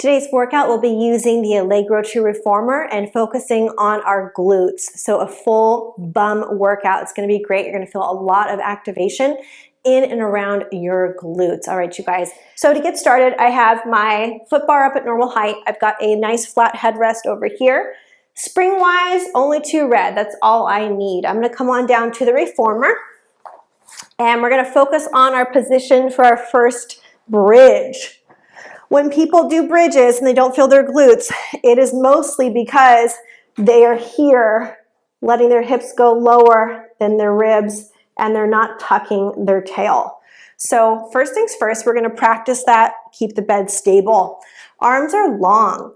Today's workout will be using the Allegro to Reformer and focusing on our glutes. So a full bum workout. It's going to be great. You're going to feel a lot of activation in and around your glutes. All right, you guys. So to get started, I have my foot bar up at normal height. I've got a nice flat headrest over here. Spring-wise, only 2 red. That's all I need. I'm going to come on down to the reformer, and we're going to focus on our position for our first bridge. When people do bridges and they don't feel their glutes, it is mostly because they are here letting their hips go lower than their ribs and they're not tucking their tail. So first things first, we're going to practice that. Keep the bed stable. Arms are long.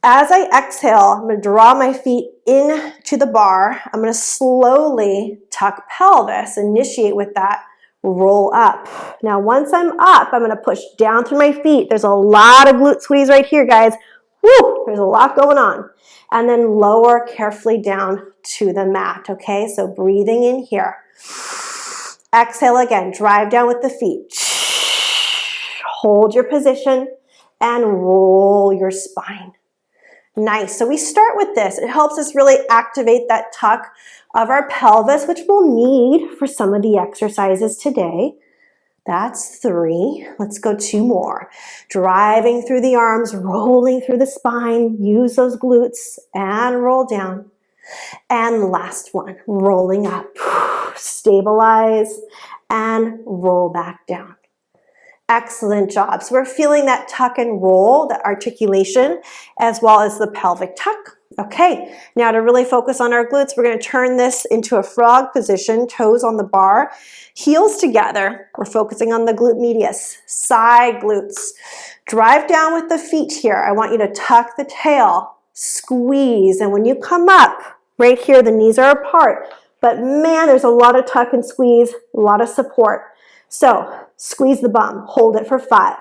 As I exhale, I'm going to draw my feet into the bar. I'm going to slowly tuck pelvis, initiate with that. Roll up. Now, once I'm up, I'm going to push down through my feet. There's a lot of glute squeeze right here, guys. Woo! There's a lot going on. And then lower carefully down to the mat, okay? So breathing in here. Exhale again. Drive down with the feet. Hold your position and roll your spine. Nice. So we start with this. It helps us really activate that tuck of our pelvis, which we'll need for some of the exercises today. That's 3. Let's go 2 more. Driving through the arms, rolling through the spine. Use those glutes and roll down. And last one, rolling up. Stabilize and roll back down. Excellent job. So we're feeling that tuck and roll, that articulation, as well as the pelvic tuck. Okay, now to really focus on our glutes, we're going to turn this into a frog position, toes on the bar, heels together. We're focusing on the glute medius, side glutes. Drive down with the feet here. I want you to tuck the tail, squeeze, and when you come up, right here, the knees are apart. But man, there's a lot of tuck and squeeze, a lot of support. So squeeze the bum, hold it for 5,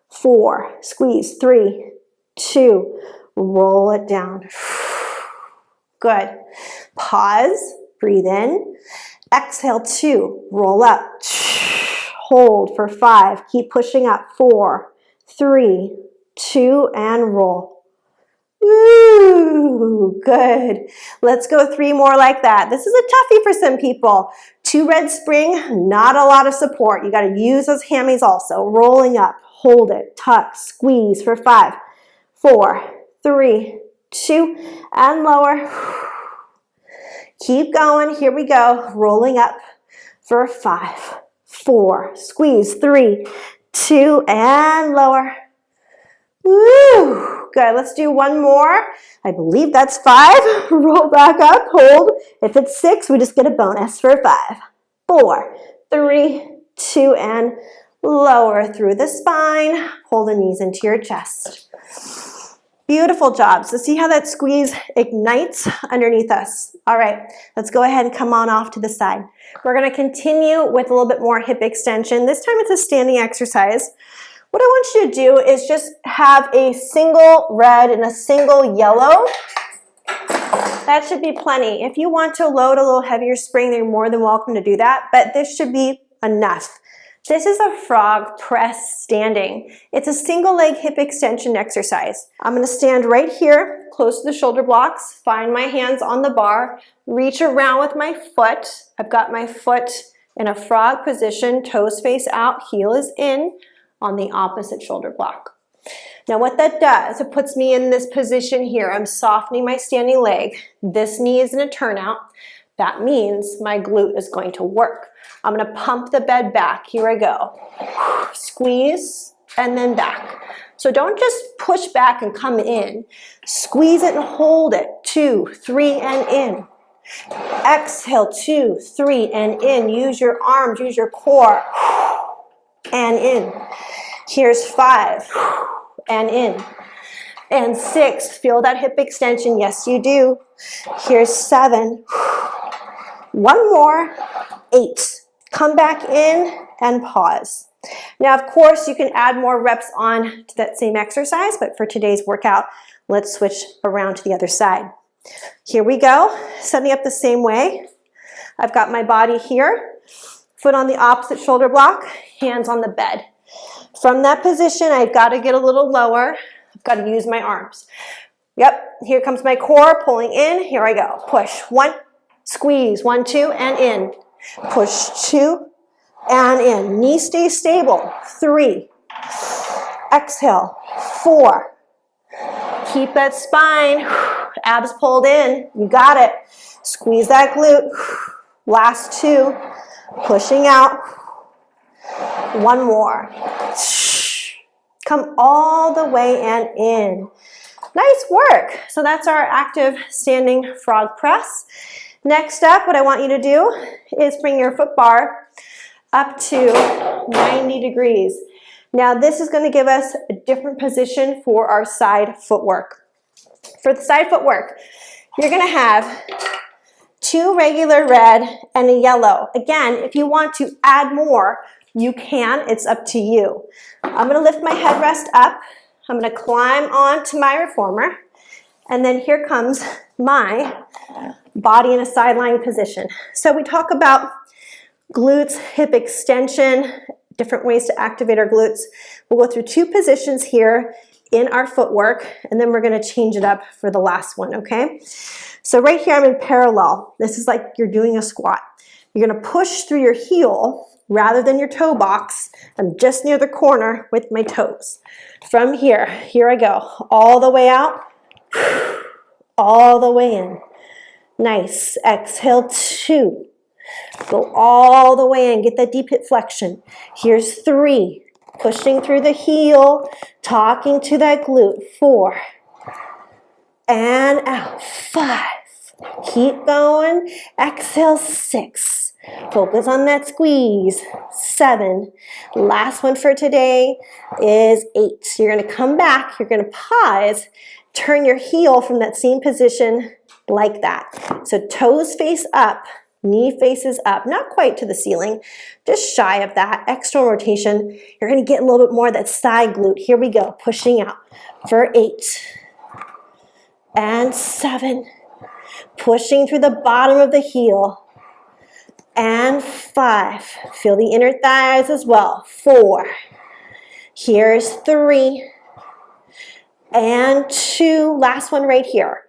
4, squeeze, 3, 2, roll it down. Good. Pause, breathe in, exhale 2, roll up, hold for 5, keep pushing up, 4, 3, 2, and roll. Ooh, good. Let's go 3 more like that. This is a toughie for some people. 2 red spring, not a lot of support. You got to use those hammies also. Rolling up, hold it, tuck, squeeze for 5, 4, 3, 2, and lower. Keep going. Here we go. Rolling up for 5, 4, squeeze, 3, 2, and lower. Woo! Good. Let's do 1 more. I believe that's 5. Roll back up, hold. If it's 6, we just get a bonus for 5, 4, 3, 2, and lower through the spine. Pull the knees into your chest. Beautiful job. So see how that squeeze ignites underneath us. All right, let's go ahead and come on off to the side. We're going to continue with a little bit more hip extension. This time it's a standing exercise. What I want you to do is just have a single red and a single yellow. That should be plenty. If you want to load a little heavier spring, you're more than welcome to do that, but this should be enough. This is a frog press standing. It's a single leg hip extension exercise. I'm going to stand right here, close to the shoulder blocks, find my hands on the bar, reach around with my foot. I've got my foot in a frog position, toes face out, heel is in, on the opposite shoulder block. Now what that does, it puts me in this position here. I'm softening my standing leg. This knee is in a turnout. That means my glute is going to work. I'm going to pump the bed back. Here I go. Squeeze and then back. So don't just push back and come in. Squeeze it and hold it. 2, 3, and in. Exhale, 2, 3, and in. Use your arms, use your core. And in. Here's 5, and in. And 6, feel that hip extension. Yes, you do. Here's 7. 1 more. 8. Come back in and pause. Now, of course, you can add more reps on to that same exercise, but for today's workout, let's switch around to the other side. Here we go. Setting up the same way. I've got my body here. Foot on the opposite shoulder block, hands on the bed. From that position, I've got to get a little lower. I've got to use my arms. Yep, here comes my core, pulling in. Here I go. Push, 1, squeeze, 1, 2, and in. Push, 2, and in. Knee stays stable. 3. Exhale. 4. Keep that spine. Abs pulled in. You got it. Squeeze that glute. Last 2. Pushing out. 1 more. Come all the way and in. Nice work. So that's our active standing frog press. Next up, what I want you to do is bring your foot bar up to 90 degrees. Now this is going to give us a different position for our side footwork. For the side footwork, you're going to have 2 regular red and a yellow. Again, if you want to add more, you can. It's up to you. I'm going to lift my headrest up. I'm going to climb onto my reformer. And then here comes my body in a sideline position. So we talk about glutes, hip extension, different ways to activate our glutes. We'll go through 2 positions here in our footwork, and then we're going to change it up for the last one, okay? So right here I'm in parallel. This is like you're doing a squat. You're going to push through your heel rather than your toe box. I'm just near the corner with my toes. From here I go, all the way out, all the way in. Nice. Exhale, 2. Go all the way in, get that deep hip flexion. Here's 3. Pushing through the heel, talking to that glute. 4. And out. 5. Keep going. Exhale, 6. Focus on that squeeze. 7. Last one for today is 8. So you're going to come back. You're going to pause. Turn your heel from that same position like that. So toes face up. Knee faces up, not quite to the ceiling, just shy of that. External rotation. You're going to get a little bit more of that side glute. Here we go, pushing out for 8 and 7. Pushing through the bottom of the heel and 5. Feel the inner thighs as well. 4. Here's 3 and 2. Last one right here.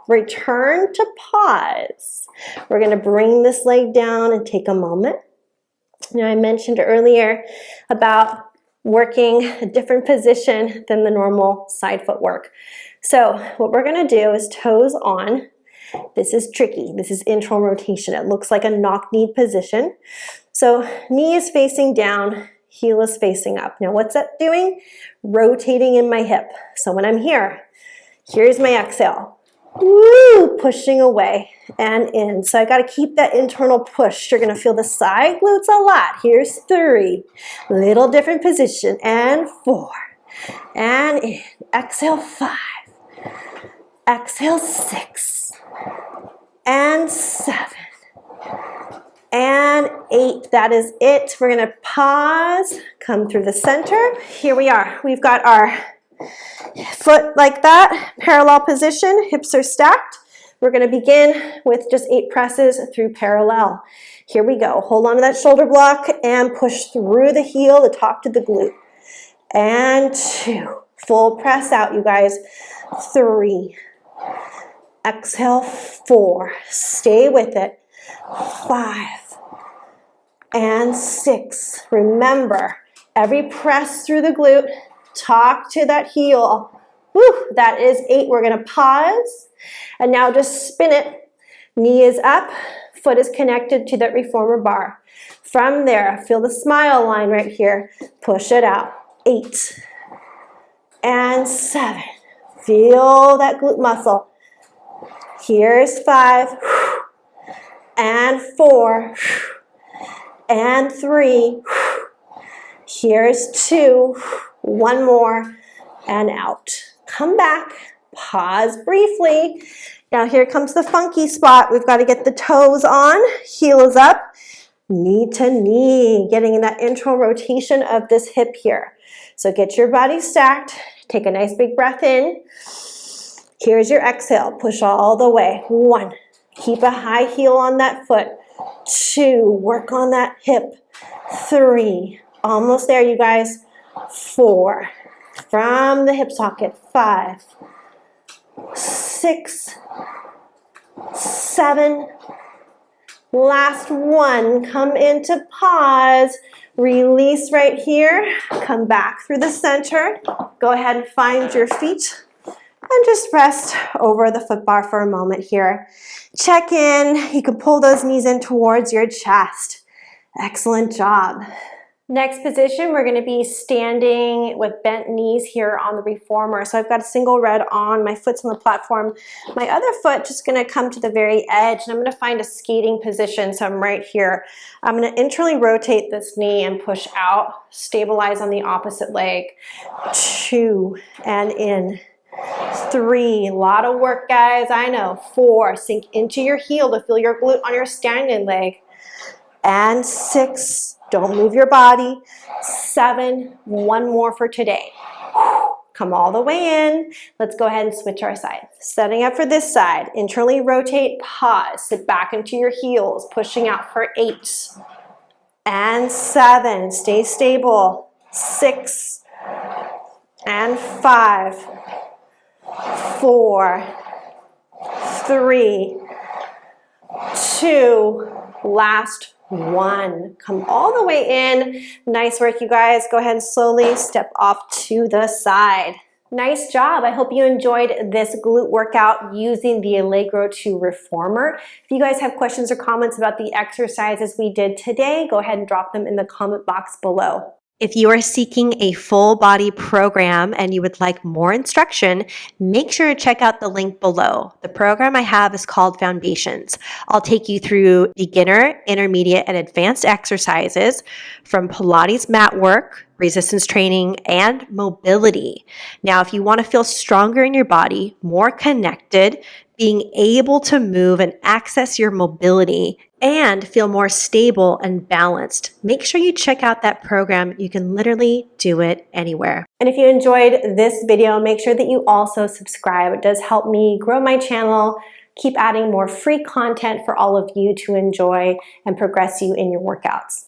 Return to pause. We're going to bring this leg down and take a moment. Now I mentioned earlier about working a different position than the normal side footwork. So what we're going to do is toes on. This is tricky. This is internal rotation. It looks like a knock-knee position. So knee is facing down, heel is facing up. Now what's that doing? Rotating in my hip. So when I'm here, here's my exhale. Woo, pushing away and in. So I got to keep that internal push. You're going to feel the side glutes a lot. Here's 3. Little different position. And 4. And in. Exhale, 5. Exhale, 6. And 7. And 8. That is it. We're going to pause. Come through the center. Here we are. We've got our foot like that, parallel position, hips are stacked. We're going to begin with just 8 presses through parallel. Here we go. Hold on to that shoulder block and push through the heel to talk to the glute. And 2. Full press out, you guys. 3. Exhale, 4. Stay with it. 5. And 6. Remember, every press through the glute, talk to that heel. Woo, that is 8. We're going to pause. And now just spin it. Knee is up. Foot is connected to that reformer bar. From there, feel the smile line right here. Push it out. 8. And 7. Feel that glute muscle. Here's 5. And 4. And 3. Here's 2. 1 more, and out. Come back, pause briefly. Now here comes the funky spot. We've got to get the toes on, heel is up, knee to knee, getting in that internal rotation of this hip here. So get your body stacked, take a nice big breath in. Here's your exhale, push all the way. 1, keep a high heel on that foot. 2, work on that hip. 3, Almost there, you guys. 4. From the hip socket. 5, 6, 7. Last one. Come into pause. Release right here. Come back through the center. Go ahead and find your feet. And just rest over the foot bar for a moment here. Check in. You can pull those knees in towards your chest. Excellent job. Next position, we're going to be standing with bent knees here on the reformer. So I've got a single red on, my foot's on the platform. My other foot just going to come to the very edge, and I'm going to find a skating position. So I'm right here. I'm going to internally rotate this knee and push out, stabilize on the opposite leg. 2, and in. 3, a lot of work, guys, I know. 4, sink into your heel to feel your glute on your standing leg. And 6, don't move your body. 7, one more for today. Come all the way in. Let's go ahead and switch our sides. Setting up for this side. Internally rotate, pause, sit back into your heels, pushing out for 8. And 7, stay stable. 6, and 5. 4, 3, 2, last 1. Come all the way in. Nice work, you guys. Go ahead and slowly step off to the side. Nice job. I hope you enjoyed this glute workout using the Allegro 2 Reformer. If you guys have questions or comments about the exercises we did today, go ahead and drop them in the comment box below. If you are seeking a full body program and you would like more instruction, make sure to check out the link below. The program I have is called Foundations. I'll take you through beginner, intermediate, and advanced exercises from Pilates mat work, resistance training, and mobility. Now, if you want to feel stronger in your body, more connected, being able to move and access your mobility, and feel more stable and balanced, make sure you check out that program. You can literally do it anywhere. And if you enjoyed this video, make sure that you also subscribe. It does help me grow my channel, keep adding more free content for all of you to enjoy and progress you in your workouts.